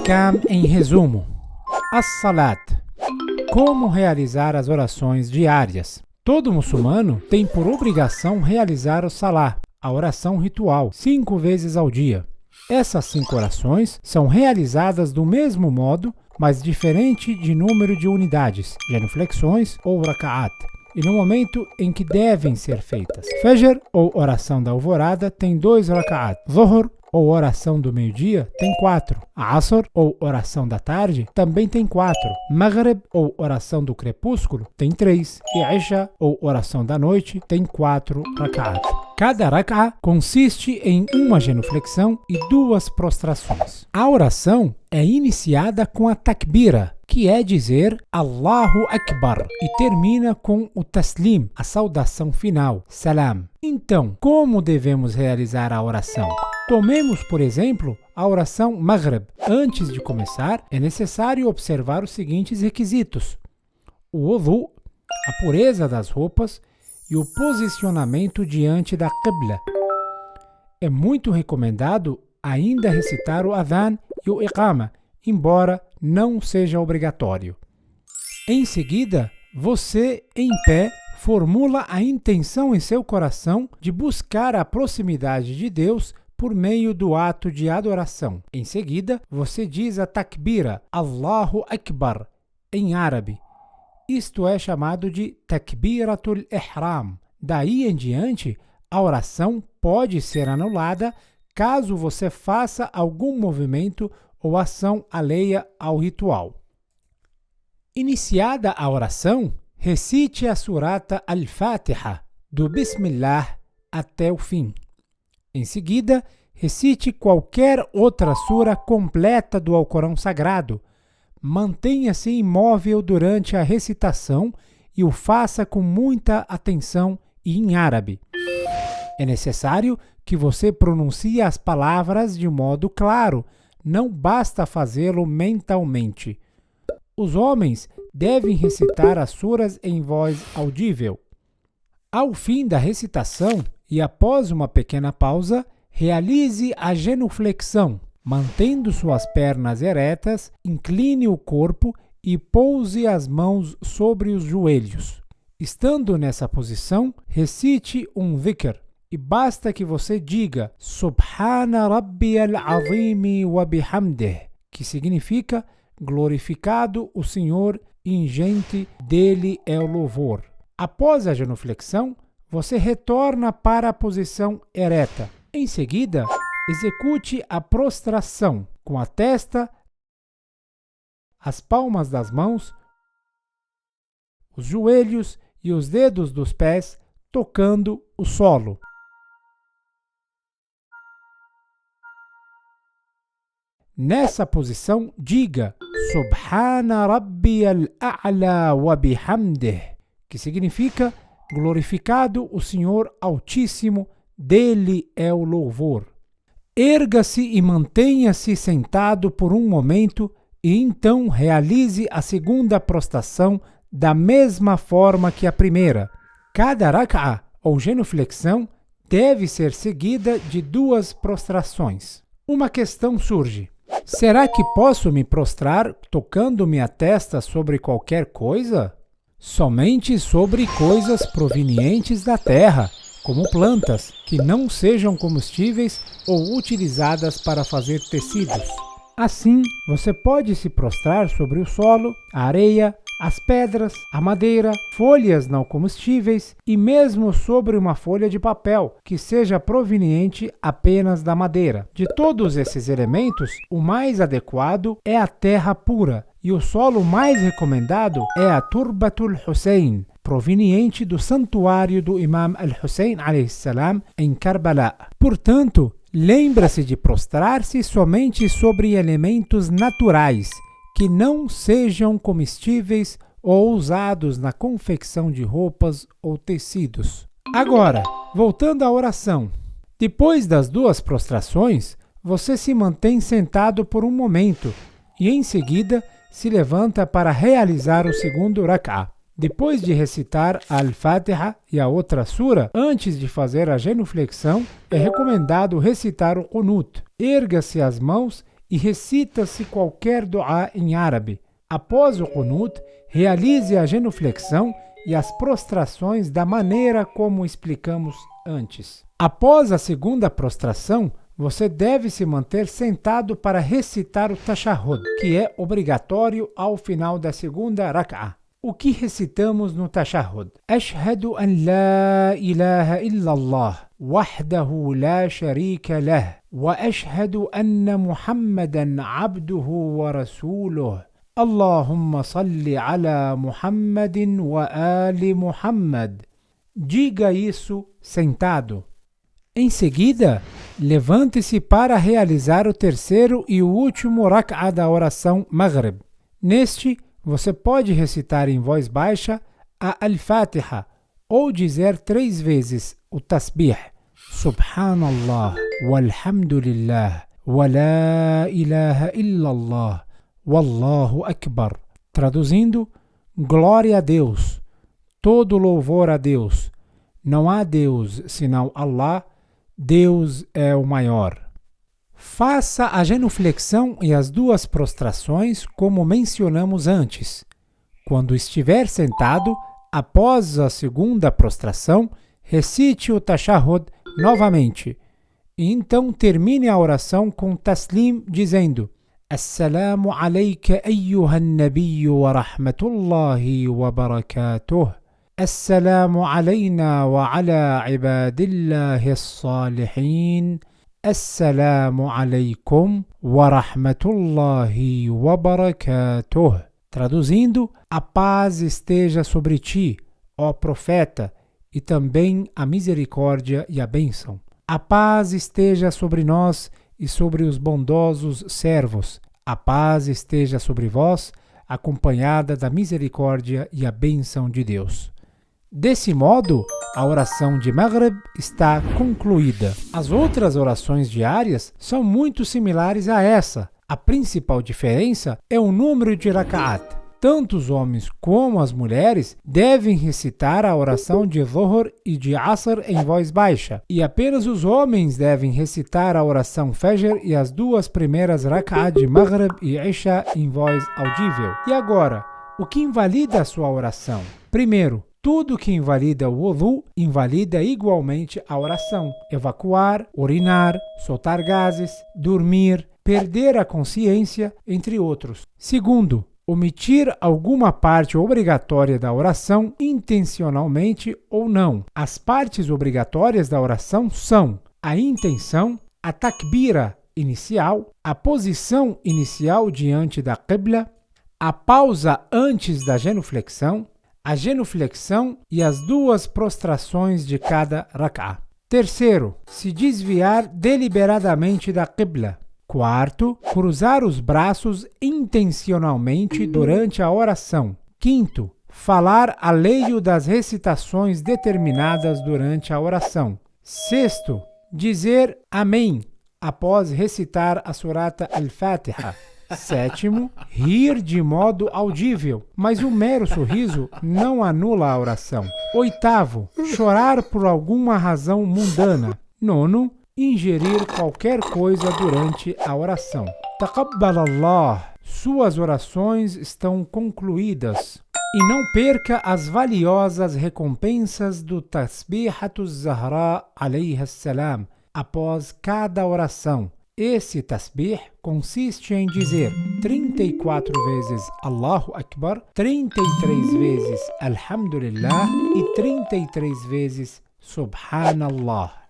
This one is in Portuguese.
Ahkam em resumo. As-Salat. Como realizar as orações diárias? Todo muçulmano tem por obrigação realizar o Salah, a oração ritual, 5 vezes ao dia. Essas 5 orações são realizadas do mesmo modo, mas diferente de número de unidades, genuflexões ou raka'at, e no momento em que devem ser feitas. Fajr, ou oração da alvorada, tem 2 raka'at. Zuhr, ou oração do meio-dia, tem 4. Asr, ou oração da tarde, também tem 4. Maghrib, ou oração do crepúsculo, tem 3. E Isha, ou oração da noite, tem 4 raka'at. Cada rak'a consiste em uma genuflexão e 2 prostrações. A oração é iniciada com a takbira, que é dizer Allahu Akbar, e termina com o taslim, a saudação final, salam. Então, como devemos realizar a oração? Tomemos, por exemplo, a oração Maghrib. Antes de começar, é necessário observar os seguintes requisitos: o wudu, a pureza das roupas e o posicionamento diante da Qibla. É muito recomendado ainda recitar o adhan e o iqama, embora não seja obrigatório. Em seguida, você, em pé, formula a intenção em seu coração de buscar a proximidade de Deus por meio do ato de adoração. Em seguida, você diz a takbira, Allahu Akbar, em árabe. Isto é chamado de takbiratul ihram. Daí em diante, a oração pode ser anulada caso você faça algum movimento ou ação alheia ao ritual. Iniciada a oração, recite a surata Al-Fatiha, do Bismillah até o fim. Em seguida, recite qualquer outra sura completa do Alcorão Sagrado. Mantenha-se imóvel durante a recitação e o faça com muita atenção e em árabe. É necessário que você pronuncie as palavras de modo claro, não basta fazê-lo mentalmente. Os homens devem recitar as suras em voz audível. Ao fim da recitação e após uma pequena pausa, realize a genuflexão. Mantendo suas pernas eretas, incline o corpo e pouse as mãos sobre os joelhos. Estando nessa posição, recite um dhikr. E basta que você diga Subhana Rabbiyal Azim wa bihamdih, que significa glorificado o Senhor, ingente dele é o louvor. Após a genuflexão, você retorna para a posição ereta. Em seguida, execute a prostração com a testa, as palmas das mãos, os joelhos e os dedos dos pés tocando o solo. Nessa posição, diga Subhana Rabbiyal A'la wa bihamdih, que significa glorificado o Senhor Altíssimo, dele é o louvor. Erga-se e mantenha-se sentado por um momento e então realize a segunda prostração da mesma forma que a primeira. Cada rak'a ou genuflexão deve ser seguida de 2 prostrações. Uma questão surge: será que posso me prostrar tocando minha testa sobre qualquer coisa? Somente sobre coisas provenientes da terra, como plantas que não sejam comestíveis ou utilizadas para fazer tecidos. Assim, você pode se prostrar sobre o solo, a areia, as pedras, a madeira, folhas não comestíveis e mesmo sobre uma folha de papel que seja proveniente apenas da madeira. De todos esses elementos, o mais adequado é a terra pura e o solo mais recomendado é a Turbatul Hussein, proveniente do santuário do Imam Al-Hussein a.s. em Karbala. Portanto, lembra-se de prostrar-se somente sobre elementos naturais, que não sejam comestíveis ou usados na confecção de roupas ou tecidos. Agora, voltando à oração. Depois das 2 prostrações, você se mantém sentado por um momento e, em seguida, se levanta para realizar o segundo rak'a. Depois de recitar a Al-Fatiha e a outra sura, antes de fazer a genuflexão, é recomendado recitar o Qunut. Erga-se as mãos e recita-se qualquer dua em árabe. Após o qunut, realize a genuflexão e as prostrações da maneira como explicamos antes. Após a segunda prostração, você deve se manter sentado para recitar o tashahhud, que é obrigatório ao final da segunda rak'ah. O que recitamos no tashahhud? Ashhadu an la ilaha illallah, wahdahu la sharika lah, wa ashhadu anna Muhammadan abduhu wa rasuluh. Allahumma salli ala Muhammadin wa ali Muhammad. Diga isso sentado. Em seguida, levante-se para realizar o terceiro e o último rak'ah da oração Maghrib. Neste, você pode recitar em voz baixa a Al-Fatiha ou dizer 3 vezes o tasbih. Subhanallah, walhamdulillah, wa la ilaha illallah, wallahu akbar. Traduzindo, glória a Deus, todo louvor a Deus. Não há Deus senão Allah, Deus é o maior. Faça a genuflexão e as 2 prostrações como mencionamos antes. Quando estiver sentado, após a segunda prostração, recite o tashahhud novamente. E então termine a oração com taslim dizendo: Assalamu alayka ayyuhan nabiyyu wa rahmatullahi wa barakatuh. Assalamu alayna wa ala ibadillahi as-salihin. Assalamu alaykum wa rahmatullahi wa barakatuh. Traduzindo, a paz esteja sobre ti, ó profeta, e também a misericórdia e a bênção. A paz esteja sobre nós e sobre os bondosos servos. A paz esteja sobre vós, acompanhada da misericórdia e a bênção de Deus. Desse modo, a oração de Maghrib está concluída. As outras orações diárias são muito similares a essa. A principal diferença é o número de rak'at. Tanto os homens como as mulheres devem recitar a oração de Dhuhr e de Asr em voz baixa. E apenas os homens devem recitar a oração Fajr e as 2 primeiras rak'at de Maghrib e Isha em voz audível. E agora, o que invalida a sua oração? Primeiro, tudo que invalida o wudu invalida igualmente a oração. Evacuar, urinar, soltar gases, dormir, perder a consciência, entre outros. Segundo, omitir alguma parte obrigatória da oração intencionalmente ou não. As partes obrigatórias da oração são a intenção, a takbira inicial, a posição inicial diante da qibla, a pausa antes da genuflexão, a genuflexão e as 2 prostrações de cada rak'ah. Terceiro, se desviar deliberadamente da qibla. Quarto, cruzar os braços intencionalmente durante a oração. Quinto, falar alheio das recitações determinadas durante a oração. Sexto, dizer Amém após recitar a surata Al-Fatiha. Sétimo, rir de modo audível, mas o mero sorriso não anula a oração. Oitavo, chorar por alguma razão mundana. Nono, ingerir qualquer coisa durante a oração. Taqabbal Allah, suas orações estão concluídas. E não perca as valiosas recompensas do Tasbihatus Zahra alayha salam após cada oração. Esse tasbih consiste em dizer 34 vezes Allahu Akbar, 33 vezes Alhamdulillah e 33 vezes Subhanallah.